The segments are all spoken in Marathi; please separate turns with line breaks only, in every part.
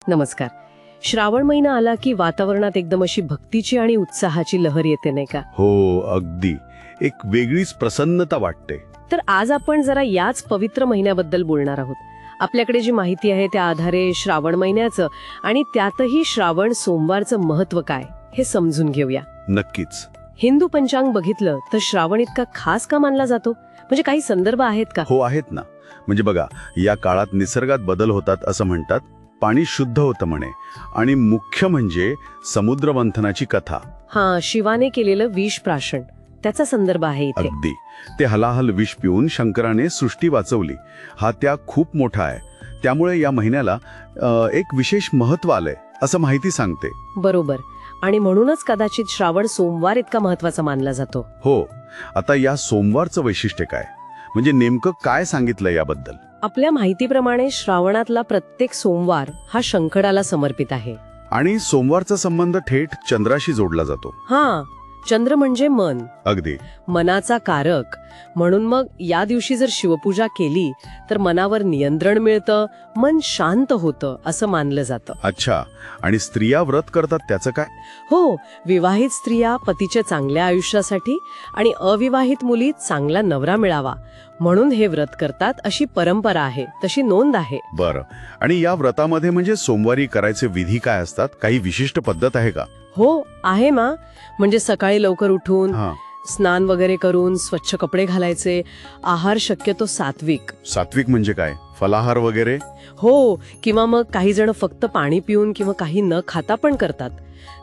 नमस्कार. श्रावण महिना आला की वातावरणात एकदम अशी भक्तीची आणि उत्साहाची लहर येते, नाही का?
हो, अगदी. एक वेगळीच प्रसन्नता वाटते.
तर आज आपण जरा याच पवित्र महिन्याबद्दल बोलणार आहोत. आपल्याकडे जी माहिती आहे त्या आधारे श्रावण महिन्याचं आणि त्यातही श्रावण सोमवारचं महत्व काय हे समजून घेऊया.
नक्कीच.
हिंदू पंचांग बघितलं तर श्रावण इतका खास का मानला जातो? म्हणजे काही संदर्भ आहेत का?
हो, आहेत ना. म्हणजे बघा, या काळात निसर्गात बदल होतात असं म्हणतात. पाणी शुद्ध होतं म्हणे. आणि मुख्य म्हणजे समुद्र मंथनाची कथा.
शिवाने केलेलं विष प्राशन, त्याचा संदर्भ आहे इथे.
अगदी. ते हलाहल विष पिऊन शंकराने सृष्टी वाचवली. हा त्याग खूप मोठा आहे. त्यामुळे या महिन्याला एक विशेष महत्व आलंय असं माहिती सांगते.
बरोबर. आणि म्हणूनच कदाचित श्रावण सोमवार इतका महत्वाचा मानला जातो.
हो. आता या सोमवारचं वैशिष्ट्य काय, म्हणजे नेमकं काय सांगितलं याबद्दल?
आपल्या माहितीप्रमाणे श्रावणातला प्रत्येक सोमवार हा शंकराला समर्पित आहे.
आणि सोमवारचा संबंध थेट चंद्राशी जोडला जातो.
चंद्र म्हणजे मन,
अगदी
मनाचा कारक. म्हणून मग या दिवशी जर शिवपूजा केली तर मनावर नियंत्रण मिळतं, मन शांत होतं असं मानलं जातं.
अच्छा. आणि स्त्रिया व्रत करतात त्याचं काय?
हो, विवाहित स्त्रिया पतीच्या चांगल्या आयुष्यासाठी आणि अविवाहित मुली चांगला नवरा मिळावा म्हणून हे व्रत करतात अशी परंपरा आहे, तशी नोंद आहे.
बरं. आणि या व्रतामध्ये म्हणजे सोमवारी करायचे विधी काय असतात? काही विशिष्ट पद्धत आहे का?
हो, आहे ना. म्हणजे सकाळी लवकर उठून स्नान वगैरे करून स्वच्छ कपडे घालायचे. आहार शक्यतो सात्विक.
सात्विक म्हणजे काय? फलाहार वगैरे?
हो, किंवा मग काही जण फक्त पाणी पिऊन किंवा काही न खाता पण करतात.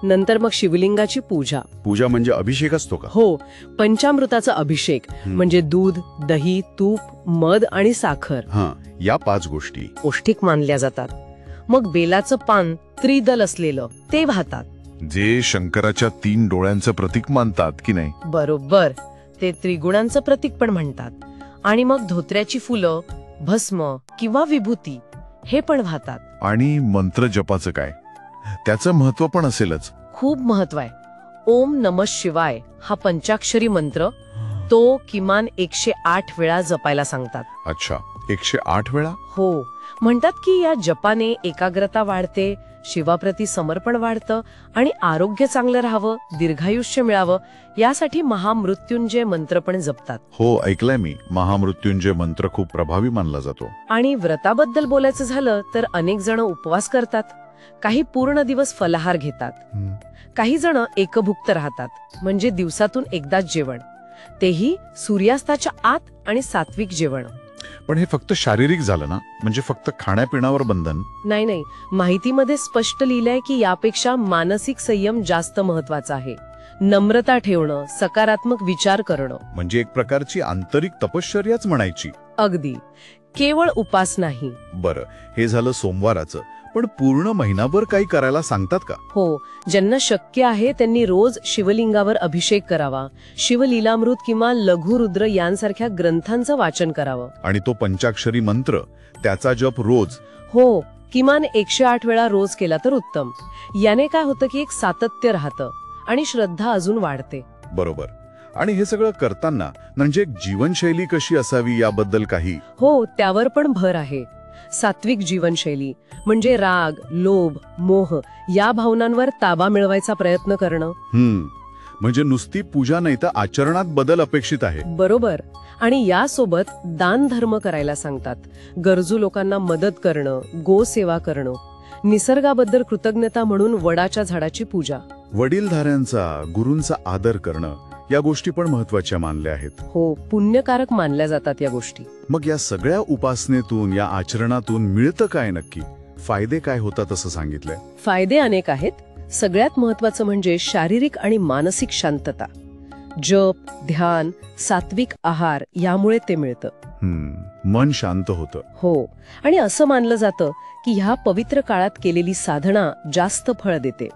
नंतर मग शिवलिंगाची पूजा.
पूजा म्हणजे अभिषेक असतो का?
हो, पंचामृताचा अभिषेक म्हणजे दूध, दही, तूप, मध आणि साखर.
या 5 गोष्टी
पौष्टिक मानल्या जातात. मग बेलाचं पान त्रिदल असलेलं ते वाहतात,
जे शंकराच्या 3 डोळ्यांचं प्रतीक मानतात की नाही?
बरोबर. ते त्रिगुणांचं प्रतीक पण म्हणतात. आणि मग धोत्र्याची फुलं, भस्म किंवा विभूती हे पण वाहतात.
आणि मंत्र जपाचं काय? त्याचं महत्व पण असेलच.
खूप महत्व आहे. ओम नमः शिवाय हा पंचाक्षरी मंत्र तो किमान 108 वेळा जपायला सांगतात.
अच्छा, 108 वेळा?
हो. म्हणतात की या जपाने एकाग्रता वाढते, शिवाप्रती समर्पण वाढतं आणि आरोग्य चांगलं राहावं, दीर्घायुष्य मिळावं यासाठी महामृत्युंजय मंत्र पण जपतात.
हो, ऐकलंय मी. महामृत्युंजय मंत्र खूप प्रभावी मानला जातो.
आणि व्रताबद्दल बोलायचं झालं तर अनेक जण उपवास करतात, काही पूर्ण दिवस फलाहार घेतात, काही जण एकभुक्त राहतात, म्हणजे दिवसातून एकदाच जेवण, तेही सूर्यास्ताच्या आत आणि सात्विक जेवण.
पण हे फक्त शारीरिक झालं ना? म्हणजे फक्त खाण्यापिण्यावर बंधन?
नाही. माहितीमध्ये स्पष्ट लिहिलंय की यापेक्षा मानसिक संयम जास्त महत्वाचा आहे. नम्रता ठेवणं, सकारात्मक विचार करणं.
म्हणजे एक प्रकारची आंतरिक तपश्चर्याच म्हणायची.
अगदी. केवळ उपास नाही.
बरं, हे झालं सोमवाराचं. पण पूर्ण महिनाभर काही करायला सांगतात का?
हो, ज्यांना शक्य आहे त्यांनी रोज शिवलिंगावर अभिषेक करावा, शिवलीलामृत किंवा लघुरुद्र यांसारख्या ग्रंथांचं वाचन करावं.
आणि तो पंचाक्षरी मंत्र त्याचा जप रोज?
हो, किमान 108 वेळा रोज केला तर उत्तम. याने काय होतं की एक सातत्य राहतं आणि श्रद्धा अजून वाढते.
बरोबर. आणि हे सगळं करताना म्हणजे जीवनशैली कशी असावी याबद्दल काही?
हो, त्यावर पण भर आहे. सात्विक जीवनशैली म्हणजे राग, लोभ, मोह या भावनांवर ताबा मिळवायचा प्रयत्न करणं.
म्हणजे नुसती पूजा नाही तर आचरणात बदल अपेक्षित आहे.
बरोबर. आणि यासोबत दान धर्म करायला सांगतात. गरजू लोकांना मदत करणं, गोसेवा करणं, निसर्गाबद्दल कृतज्ञता म्हणून वडाच्या झाडाची पूजा.
वडीलधाऱ्यांचा, गुरूंचा आदर करणं या गोष्टी पण महत्वाच्या मानल्या आहेत.
हो, पुण्यकारक मानल्या जातात या गोष्टी.
मग या सगळ्या उपासनेतून, या आचरणातून मिळतं काय नक्की? फायदे काय होतात असं सांगितलंय?
फायदे अनेक आहेत. सगळ्यात महत्वाचं म्हणजे शारीरिक आणि मानसिक शांतता. जप, ध्यान, सात्विक आहार यामुळे ते मिळतं.
मन शांत होतं.
हो. आणि असं मानलं जातं की ह्या पवित्र काळात केलेली साधना जास्त फळ देते.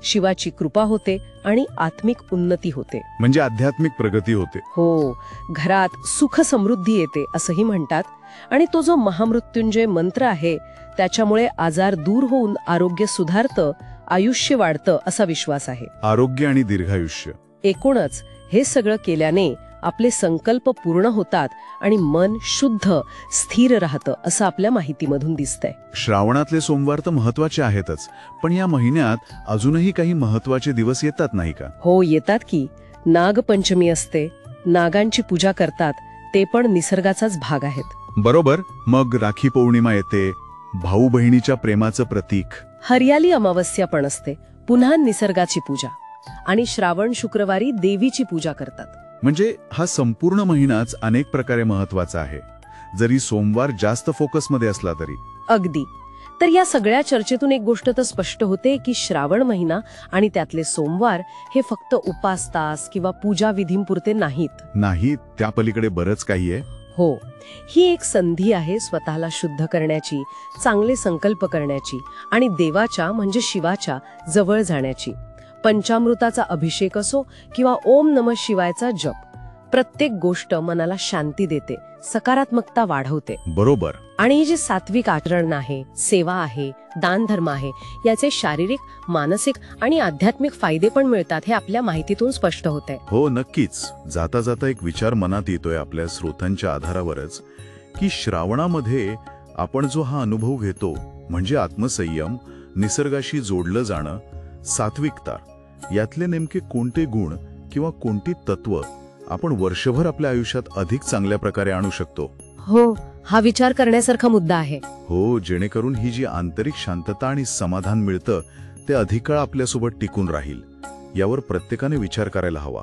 शिवाची कृपा होते आणि आत्मिक उन्नती होते.
म्हणजे आध्यात्मिक प्रगती होते.
हो, घरात सुख समृद्धी येते असंही म्हणतात. आणि तो जो महामृत्युंजय मंत्र आहे त्याच्यामुळे आजार दूर होऊन आरोग्य सुधारतं, आयुष्य वाढतं असा विश्वास आहे.
आरोग्य आणि दीर्घायुष्य.
एकूणच हे सगळं केल्याने आपले संकल्प पूर्ण होतात आणि मन शुद्ध स्थिर राहतं असं आपल्या माहितीमधून दिसतंय.
श्रावणातले सोमवार तर महत्वाचे आहेतच, पण या महिन्यात अजूनही काही महत्वाचे दिवस येतात नाही का?
हो, येतात की. नागपंचमी असते, नागांची पूजा करतात, ते पण निसर्गाचाच भाग आहेत.
बरोबर. मग राखी पौर्णिमा येते, भाऊ बहिणीच्या प्रेमाचं प्रतीक.
हरियाली अमावस्या पण असते, पुन्हा निसर्गाची पूजा. आणि श्रावण शुक्रवारी देवीची पूजा करतात.
म्हणजे हा संपूर्ण महिनाच अनेक प्रकारे महत्वाचा आहे, जरी सोमवार जास्त फोकसमध्ये असला तरी.
अगदी. तर या सगळ्या चर्चेतून एक गोष्ट तर स्पष्ट होते की श्रावण महिना आणि त्यातले सोमवार हे फक्त उपास तास किंवा पूजा विधींपुरते नाहीत.
नाही, त्या पलीकडे बरंच काही आहे.
हो, ही एक संधी आहे स्वतःला शुद्ध करण्याची, चांगले संकल्प करण्याची आणि देवाच्या म्हणजे शिवाच्या जवळ जाण्याची. पंचामृताचा अभिषेक असो किंवा ओम नमः शिवायचा जप, प्रत्येक गोष्ट मनाला शांती देते, सकारात्मकता वाढवते.
बरोबर.
आणि हे जे सात्विक आचरण आहे, सेवा आहे, दानधर्म आहे, याचे शारीरिक, मानसिक आणि आध्यात्मिक फायदे पण मिळतात, हे आपल्या माहितीतून स्पष्ट होतंय.
हो, नक्कीच. जाता जाता एक विचार मनात येतोय आपल्या स्रोतांच्या आधारावरच, की श्रावणामध्ये आपण जो हा अनुभव घेतो म्हणजे आत्मसंयम, निसर्गाशी जोडलं जाणं, सात्विकता, यातले नेमके कोणते गुण किंवा कोणती तत्व आपण वर्षभर आपल्या आयुष्यात अधिक चांगल्या प्रकारे आणू शकतो?
हो, हा विचार करण्यासारखा मुद्दा आहे.
हो, जेणेकरून ही जी आंतरिक शांतता आणि समाधान मिळतं ते अधिक काळ आपल्यासोबत टिकून राहील. यावर प्रत्येकाने विचार करायला हवा.